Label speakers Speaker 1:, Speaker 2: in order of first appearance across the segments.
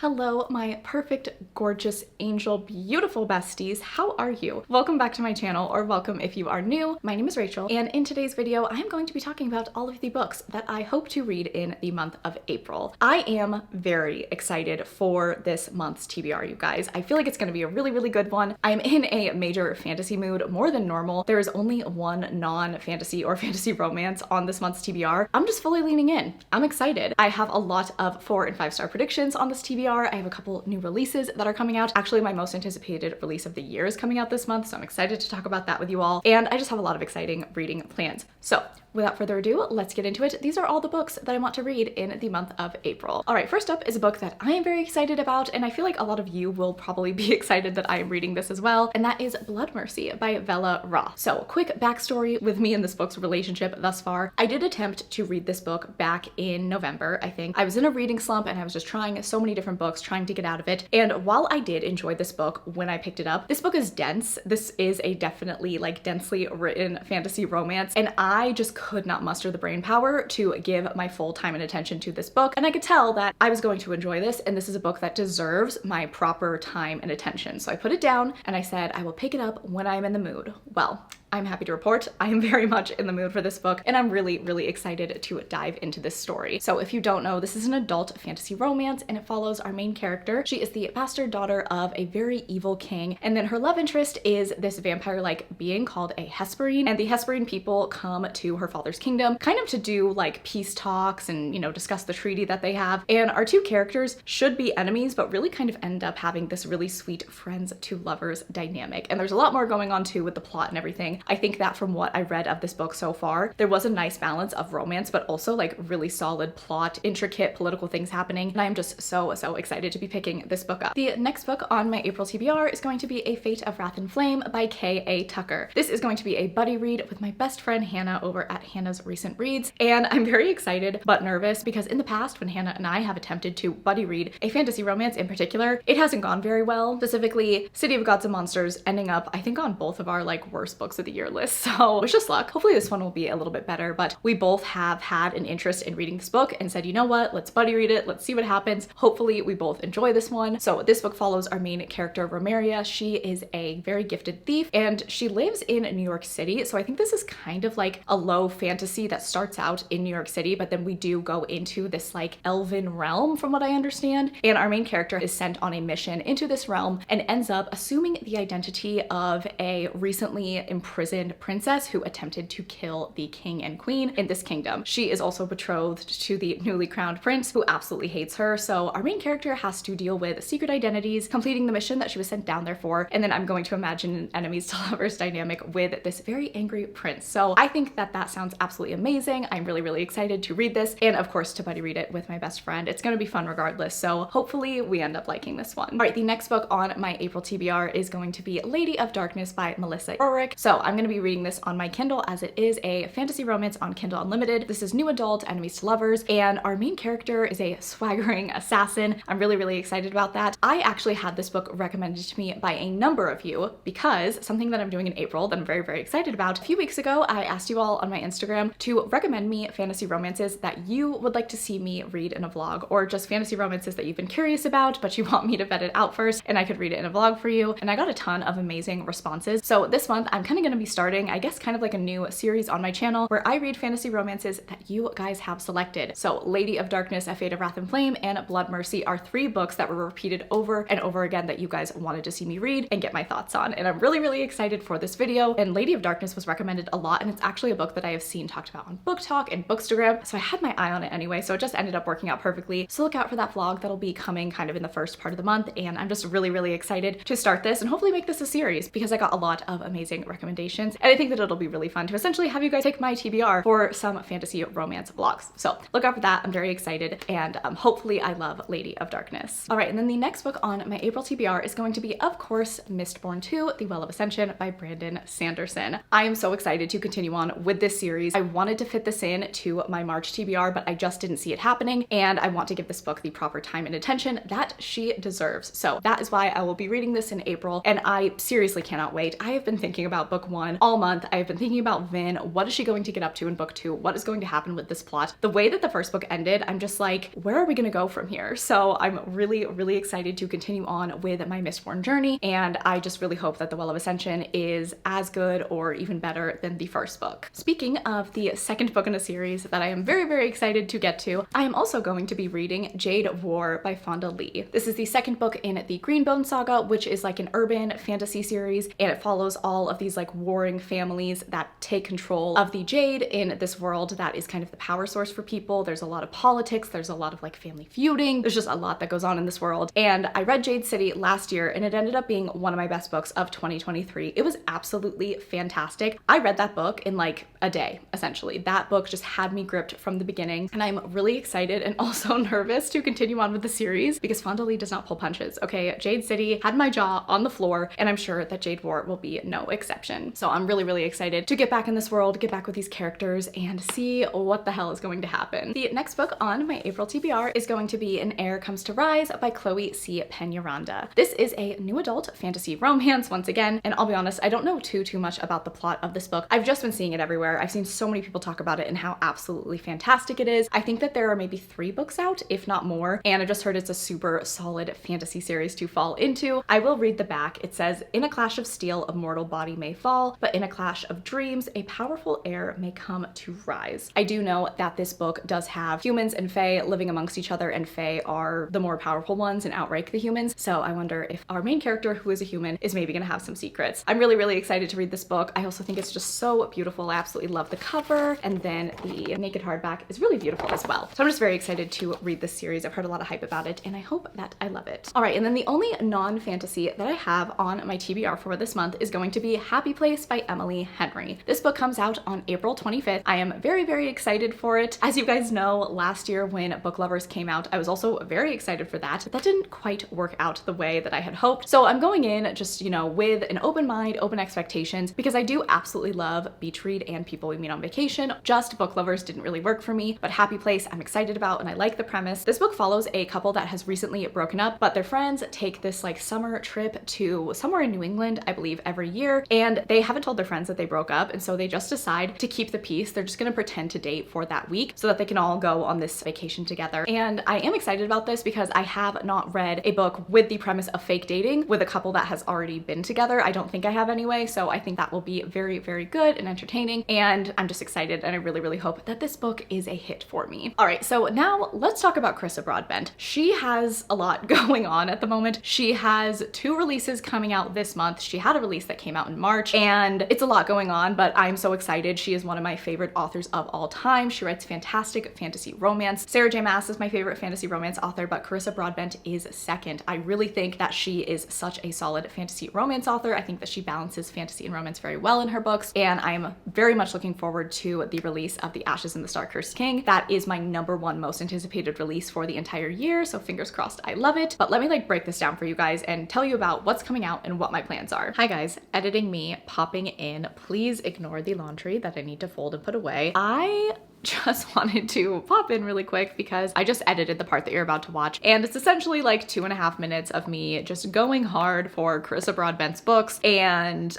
Speaker 1: Hello, my perfect, gorgeous, angel, beautiful besties. How are you? Welcome back to my channel, or welcome if you are new. My name is Rachel, and in today's video, I am going to be talking about all of the books that I hope to read in the month of April. I am very excited for this month's TBR, you guys. I feel like it's going to be a really, really good one. I'm in a major fantasy mood, more than normal. There is only one non-fantasy or fantasy romance on this month's TBR. I'm just fully leaning in. I'm excited. I have a lot of 4 and 5 star predictions on this TBR. I have a couple new releases that are coming out. Actually, my most anticipated release of the year is coming out this month, so I'm excited to talk about that with you all. And I just have a lot of exciting reading plans. So without further ado, let's get into it. These are all the books that I want to read in the month of April. All right, first up is a book that I am very excited about, and I feel like a lot of you will probably be excited that I am reading this as well, and that is Blood Mercy by Vella Roth. So quick backstory with me and this book's relationship thus far. I did attempt to read this book back in November, I think. I was in a reading slump and I was just trying so many different books, trying to get out of it. And while I did enjoy this book when I picked it up, this book is dense. This is a definitely like densely written fantasy romance, and I just could not muster the brain power to give my full time and attention to this book. And I could tell that I was going to enjoy this, and this is a book that deserves my proper time and attention. So I put it down and I said, I will pick it up when I'm in the mood. Well, I'm happy to report I am very much in the mood for this book, and I'm really, really excited to dive into this story. So if you don't know, this is an adult fantasy romance, and it follows our main character. She is the bastard daughter of a very evil king, and then her love interest is this vampire-like being called a Hesperine, and the Hesperine people come to her father's kingdom kind of to do like peace talks and, you know, discuss the treaty that they have. And our two characters should be enemies, but really kind of end up having this really sweet friends to lovers dynamic. And there's a lot more going on too with the plot and everything. I think that from what I read of this book so far, there was a nice balance of romance, but also like really solid plot, intricate political things happening. And I am just so excited to be picking this book up. The next book on my April TBR is going to be A Fate of Wrath and Flame by K.A. Tucker. This is going to be a buddy read with my best friend Hannah over at Hannah's Recent Reads. And I'm very excited but nervous because in the past when Hannah and I have attempted to buddy read a fantasy romance in particular, it hasn't gone very well. Specifically, City of Gods and Monsters ending up, I think, on both of our like worst books of the year list. So wish us luck. Hopefully this one will be a little bit better, but we both have had an interest in reading this book and said, you know what, let's buddy read it. Let's see what happens. Hopefully we both enjoy this one. So this book follows our main character, Romeria. She is a very gifted thief and she lives in New York City. So I think this is kind of like a low fantasy that starts out in New York City, but then we do go into this like elven realm from what I understand. And our main character is sent on a mission into this realm and ends up assuming the identity of a recently imprisoned princess who attempted to kill the king and queen in this kingdom. She is also betrothed to the newly crowned prince who absolutely hates her. So our main character has to deal with secret identities, completing the mission that she was sent down there for. And then I'm going to imagine an enemies to lovers dynamic with this very angry prince. So I think that that sounds absolutely amazing. I'm really, really excited to read this. And of course, to buddy read it with my best friend. It's going to be fun regardless. So hopefully we end up liking this one. All right, the next book on my April TBR is going to be Lady of Darkness by Melissa Ulrich. So I'm going to be reading this on my Kindle as it is a fantasy romance on Kindle Unlimited. This is new adult, enemies to lovers, and our main character is a swaggering assassin. I'm really, really excited about that. I actually had this book recommended to me by a number of you because something that I'm doing in April that I'm very, very excited about. A few weeks ago, I asked you all on my Instagram to recommend me fantasy romances that you would like to see me read in a vlog, or just fantasy romances that you've been curious about, but you want me to vet it out first and I could read it in a vlog for you. And I got a ton of amazing responses. So this month, I'm kind of going to be starting, I guess, kind of like a new series on my channel where I read fantasy romances that you guys have selected. So Lady of Darkness, A Fate of Wrath and Flame, and Blood Mercy are 3 books that were repeated over and over again that you guys wanted to see me read and get my thoughts on. And I'm really, really excited for this video. And Lady of Darkness was recommended a lot, and it's actually a book that I have seen talked about on Book Talk and Bookstagram. So I had my eye on it anyway, so it just ended up working out perfectly. So look out for that vlog that'll be coming kind of in the first part of the month. And I'm just really, really excited to start this and hopefully make this a series because I got a lot of amazing recommendations. And I think that it'll be really fun to essentially have you guys take my TBR for some fantasy romance vlogs. So look out for that. I'm very excited, and hopefully I love Lady of Darkness. All right, and then the next book on my April TBR is going to be, of course, Mistborn 2, The Well of Ascension by Brandon Sanderson. I am so excited to continue on with this series. series. I wanted to fit this in to my March TBR, but I just didn't see it happening, and I want to give this book the proper time and attention that she deserves. So that is why I will be reading this in April, and I seriously cannot wait. I have been thinking about book 1 all month. I have been thinking about Vin. What is she going to get up to in book 2? What is going to happen with this plot? The way that the first book ended, I'm just like, where are we gonna go from here? So I'm really, really excited to continue on with my Mistborn journey, and I just really hope that The Well of Ascension is as good or even better than the first book. Speaking of the second book in a series that I am very, very excited to get to, I am also going to be reading Jade War by Fonda Lee. This is the second book in the Greenbone saga, which is like an urban fantasy series, and it follows all of these like warring families that take control of the Jade in this world that is kind of the power source for people. There's a lot of politics, there's a lot of like family feuding, there's just a lot that goes on in this world. And I read Jade City last year, and it ended up being one of my best books of 2023. It was absolutely fantastic. I read that book in like a day, essentially. That book just had me gripped from the beginning, and I'm really excited and also nervous to continue on with the series because Fonda Lee does not pull punches, okay? Jade City had my jaw on the floor, and I'm sure that Jade War will be no exception. So I'm really, really excited to get back in this world, get back with these characters, and see what the hell is going to happen. The next book on my April TBR is going to be An Heir Comes to Rise by Chloe C. Peñaranda. This is a new adult fantasy romance once again, and I'll be honest, I don't know too much about the plot of this book. I've just been seeing it everywhere. I've seen so many people talk about it and how absolutely fantastic it is. I think that there are maybe 3 books out, if not more, and I just heard it's a super solid fantasy series to fall into. I will read the back. It says, "In a clash of steel, a mortal body may fall, but in a clash of dreams, a powerful heir may come to rise." I do know that this book does have humans and fae living amongst each other, and fae are the more powerful ones and outrank the humans. So I wonder if our main character, who is a human, is maybe gonna have some secrets. I'm really, really excited to read this book. I also think it's just so beautiful. I absolutely love the cover, and then the naked hardback is really beautiful as well. So I'm just very excited to read this series. I've heard a lot of hype about it, and I hope that I love it. All right, and then the only non-fantasy that I have on my TBR for this month is going to be Happy Place by Emily Henry. This book comes out on April 25th. I am very, very excited for it. As you guys know, last year when Book Lovers came out, I was also very excited for that. That didn't quite work out the way that I had hoped. So I'm going in just, you know, with an open mind, open expectations, because I do absolutely love Beach Read and People We Meet on Vacation. Just Book Lovers didn't really work for me, but Happy Place I'm excited about, and I like the premise. This book follows a couple that has recently broken up, but their friends take this like summer trip to somewhere in New England, I believe, every year, and they haven't told their friends that they broke up, and so they just decide to keep the peace. They're just gonna pretend to date for that week so that they can all go on this vacation together. And I am excited about this because I have not read a book with the premise of fake dating with a couple that has already been together. I don't think I have anyway, so I think that will be very, very good and entertaining, and I'm just excited, and I really, really hope that this book is a hit for me. All right, so now let's talk about Carissa Broadbent. She has a lot going on at the moment. She has 2 releases coming out this month. She had a release that came out in March, and it's a lot going on, but I'm so excited. She is one of my favorite authors of all time. She writes fantastic fantasy romance. Sarah J. Maas is my favorite fantasy romance author, but Carissa Broadbent is second. I really think that she is such a solid fantasy romance author. I think that she balances fantasy and romance very well in her books, and I'm very much looking forward to the release of The Ashes and the Star-Cursed King. That is my #1 most anticipated release for the entire year, so fingers crossed I love it. But let me like break this down for you guys and tell you about what's coming out and what my plans are. Hi guys, editing me popping in. Please ignore the laundry that I need to fold and put away. I just wanted to pop in really quick because I just edited the part that you're about to watch, and it's essentially like 2.5 minutes of me just going hard for Carissa Broadbent's books and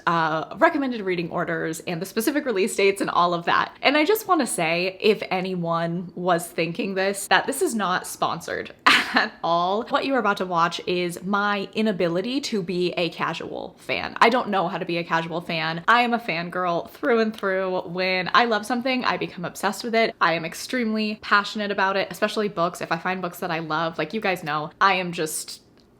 Speaker 1: recommended reading orders and the specific release dates and all of that. And I just want to say, if anyone was thinking this, that this is not sponsored at all. What you are about to watch is my inability to be a casual fan. I don't know how to be a casual fan. I am a fangirl through and through. When I love something, I become obsessed with it. I am extremely passionate about it, especially books. If I find books that I love, like you guys know,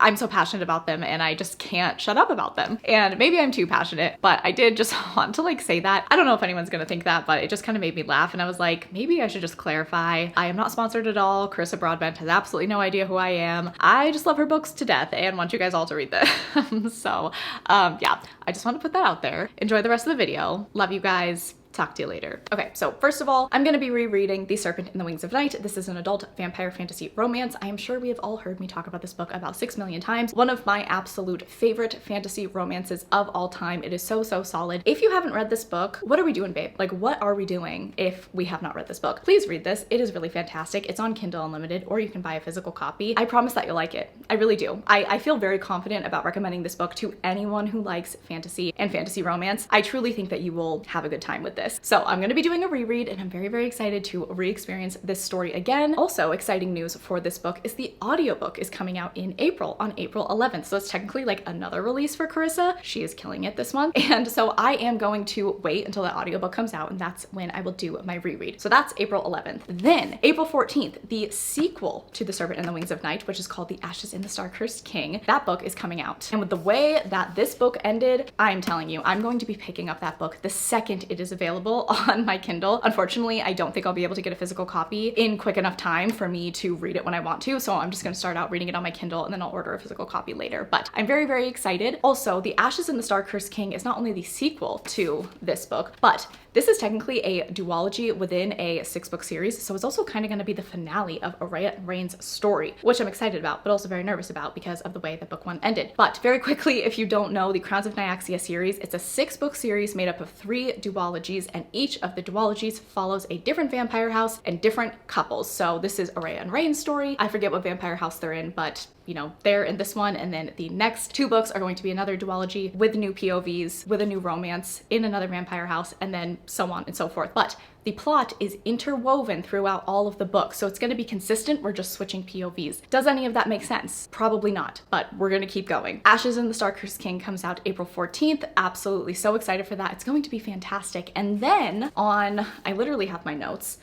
Speaker 1: I'm so passionate about them and I just can't shut up about them. And maybe I'm too passionate, but I did just want to like say that. I don't know if anyone's gonna think that, but it just kind of made me laugh, and I was like, maybe I should just clarify. I am not sponsored at all. Carissa Broadbent has absolutely no idea who I am. I just love her books to death and want you guys all to read them. So yeah, I just want to put that out there. Enjoy the rest of the video. Love you guys. talk to you later. Okay, so first of all, I'm gonna be rereading The Serpent and the Wings of Night. This is an adult vampire fantasy romance. I am sure we have all heard me talk about this book about 6 million times. One of my absolute favorite fantasy romances of all time. It is so solid. If you haven't read this book, what are we doing, babe? Like, what are we doing if we have not read this book? Please read this. It is really fantastic. It's on Kindle Unlimited, or you can buy a physical copy. I promise that you'll like it. I really do. I feel very confident about recommending this book to anyone who likes fantasy and fantasy romance. I truly think that you will have a good time with this. So I'm gonna be doing a reread, and I'm very excited to re-experience this story again. Also, exciting news for this book is the audiobook is coming out in April, on April 11th. So it's technically like another release for Carissa. She is killing it this month. And so I am going to wait until the audiobook comes out, and that's when I will do my reread. So that's April 11th. Then April 14th, the sequel to The Serpent and the Wings of Night, which is called The Ashes in the Star-Cursed King, that book is coming out. And with the way that this book ended, I'm telling you, I'm going to be picking up that book the second it is available on my Kindle. Unfortunately, I don't think I'll be able to get a physical copy in quick enough time for me to read it when I want to, so I'm just gonna start out reading it on my Kindle, and then I'll order a physical copy later. But I'm very excited. Also, The Ashes in the Star-Cursed King is not only the sequel to this book, but this is technically a duology within a 6-book series, so it's also kind of going to be the finale of Araya and Rain's story, which I'm excited about, but also very nervous about because of the way that book 1 ended. But very quickly, if you don't know, the Crowns of Nyaxia series, it's a 6-book series made up of 3 duologies, and each of the duologies follows a different vampire house and different couples. So this is Araya and Rain's story. I forget what vampire house they're in, but you know, they're in this one, and then the next 2 books are going to be another duology with new POVs, with a new romance in another vampire house, and then so on and so forth. But the plot is interwoven throughout all of the books, so it's going to be consistent. We're just switching POVs. Does any of that make sense? Probably not, but we're going to keep going. Ashes in the Star-Cursed King comes out April 14th. Absolutely so excited for that. It's going to be fantastic. And then on, I literally have my notes,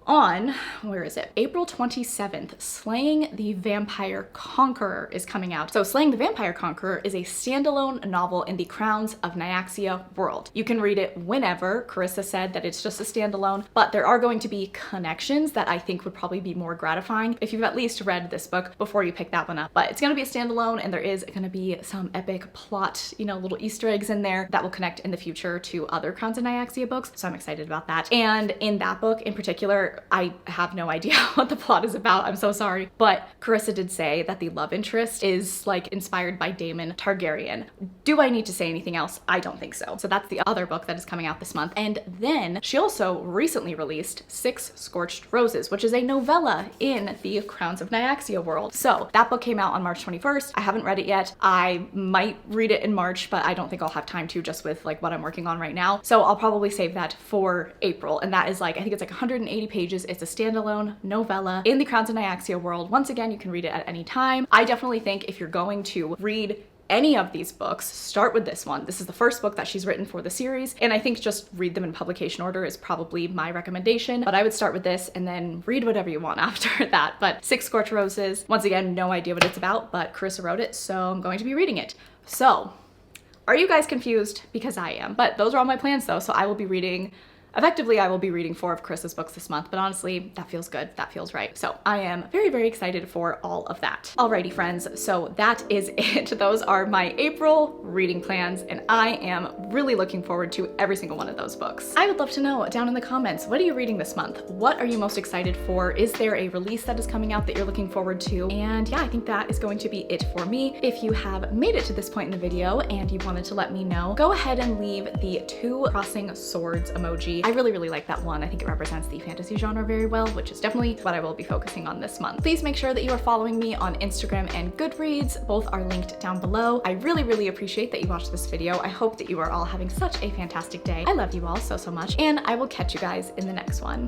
Speaker 1: on, where is it? April 27th, Slaying the Vampire Conqueror is coming out. So Slaying the Vampire Conqueror is a standalone novel in the Crowns of Nyaxia world. You can read it whenever. Carissa said that it's just a standalone, but there are going to be connections that I think would probably be more gratifying if you've at least read this book before you pick that one up. But it's gonna be a standalone, and there is gonna be some epic plot, you know, little Easter eggs in there that will connect in the future to other Crowns of Nyaxia books. So I'm excited about that. And in that book in particular, I have no idea what the plot is about. I'm so sorry. But Carissa did say that the love interest is like inspired by Daemon Targaryen. Do I need to say anything else? I don't think so. So that's the other book that is coming out this month. And then she also recently released 6 Scorched Roses, which is a novella in the Crowns of Nyaxia world. So that book came out on March 21st. I haven't read it yet. I might read it in March, but I don't think I'll have time to, just with like what I'm working on right now. So I'll probably save that for April. And that is like, I think it's like 180 pages. It's a standalone novella in the Crowns of Nyaxia world. Once again, you can read it at any time. I definitely think if you're going to read any of these books, start with this one. This is the first book that she's written for the series, and I think just read them in publication order is probably my recommendation, but I would start with this and then read whatever you want after that. But 6 Scorched Roses, once again, no idea what it's about, but Carissa wrote it, so I'm going to be reading it. So, are you guys confused? Because I am. But those are all my plans though, so I will be reading effectively, I will be reading 4 of Carissa's books this month, but honestly, that feels good. That feels right. So I am very excited for all of that. Alrighty, friends. So that is it. Those are my April reading plans, and I am really looking forward to every single one of those books. I would love to know down in the comments, what are you reading this month? What are you most excited for? Is there a release that is coming out that you're looking forward to? And yeah, I think that is going to be it for me. If you have made it to this point in the video and you wanted to let me know, go ahead and leave the 2 crossing swords emoji. I really like that one. I think it represents the fantasy genre very well, which is definitely what I will be focusing on this month. Please make sure that you are following me on Instagram and Goodreads. Both are linked down below. I really appreciate that you watched this video. I hope that you are all having such a fantastic day. I love you all so much, and I will catch you guys in the next one.